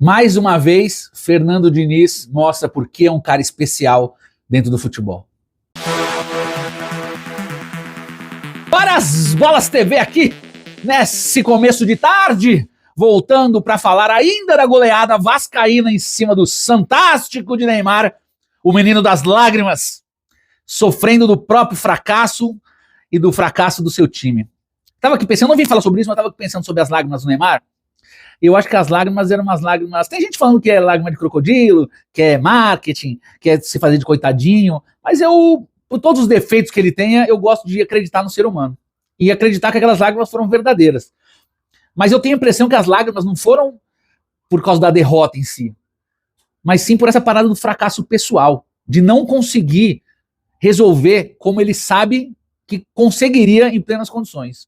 Mais uma vez, Fernando Diniz mostra por que é um cara especial dentro do futebol. Para as Bolas TV aqui, nesse começo de tarde, voltando para falar ainda da goleada vascaína em cima do fantástico de Neymar, o menino das lágrimas, sofrendo do próprio fracasso e do fracasso do seu time. Tava aqui pensando, não vim falar sobre isso, mas tava pensando sobre as lágrimas do Neymar. Eu acho que as lágrimas eram umas lágrimas... Tem gente falando que é lágrima de crocodilo, que é marketing, que é se fazer de coitadinho, mas eu, por todos os defeitos que ele tenha, eu gosto de acreditar no ser humano. E acreditar que aquelas lágrimas foram verdadeiras. Mas eu tenho a impressão que as lágrimas não foram por causa da derrota em si, mas sim por essa parada do fracasso pessoal, de não conseguir resolver como ele sabe que conseguiria em plenas condições.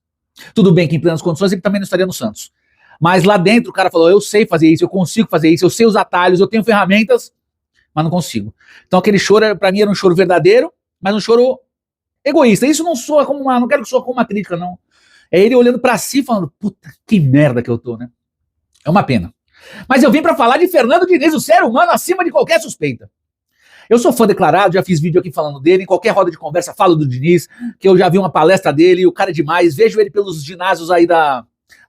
Tudo bem que em plenas condições ele também não estaria no Santos. Mas lá dentro o cara falou, eu sei fazer isso, eu consigo fazer isso, eu sei os atalhos, eu tenho ferramentas, mas não consigo. Então aquele choro, pra mim, era um choro verdadeiro, mas um choro egoísta. Isso não soa como uma, não quero que soa como uma crítica, não. É ele olhando pra si falando, puta, que merda que eu tô, né? É uma pena. Mas eu vim pra falar de Fernando Diniz, o ser humano acima de qualquer suspeita. Eu sou fã declarado, já fiz vídeo aqui falando dele, em qualquer roda de conversa falo do Diniz, que eu já vi uma palestra dele, o cara é demais, vejo ele pelos ginásios aí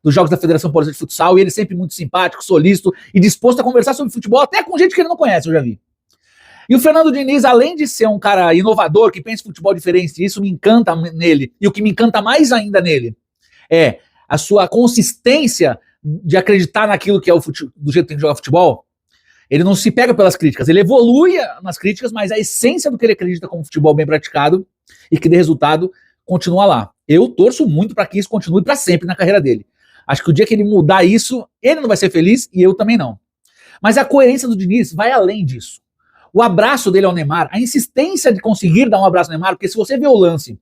dos jogos da Federação Paulista de Futsal, e ele sempre muito simpático, solícito e disposto a conversar sobre futebol, até com gente que ele não conhece, eu já vi. E o Fernando Diniz, além de ser um cara inovador, que pensa em futebol diferente, isso me encanta nele, e o que me encanta mais ainda nele é a sua consistência de acreditar naquilo que é do jeito que tem que jogar futebol. Ele não se pega pelas críticas, ele evolui nas críticas, mas a essência do que ele acredita como futebol bem praticado e que dê resultado continua lá. Eu torço muito para que isso continue para sempre na carreira dele. Acho que o dia que ele mudar isso, ele não vai ser feliz e eu também não. Mas a coerência do Diniz vai além disso. O abraço dele ao Neymar, a insistência de conseguir dar um abraço ao Neymar, porque se você vê o lance,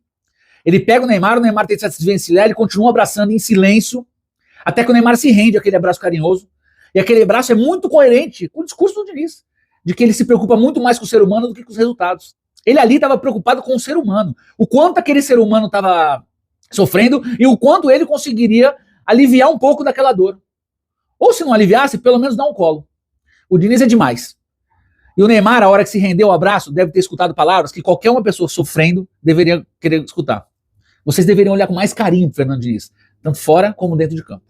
ele pega o Neymar tenta se desvencilhar, ele continua abraçando em silêncio, até que o Neymar se rende àquele abraço carinhoso. E aquele abraço é muito coerente com o discurso do Diniz, de que ele se preocupa muito mais com o ser humano do que com os resultados. Ele ali estava preocupado com o ser humano, o quanto aquele ser humano estava sofrendo e o quanto ele conseguiria aliviar um pouco daquela dor. Ou se não aliviasse, pelo menos dar um colo. O Diniz é demais. E o Neymar, a hora que se rendeu ao abraço, deve ter escutado palavras que qualquer uma pessoa sofrendo deveria querer escutar. Vocês deveriam olhar com mais carinho para o Fernando Diniz, tanto fora como dentro de campo.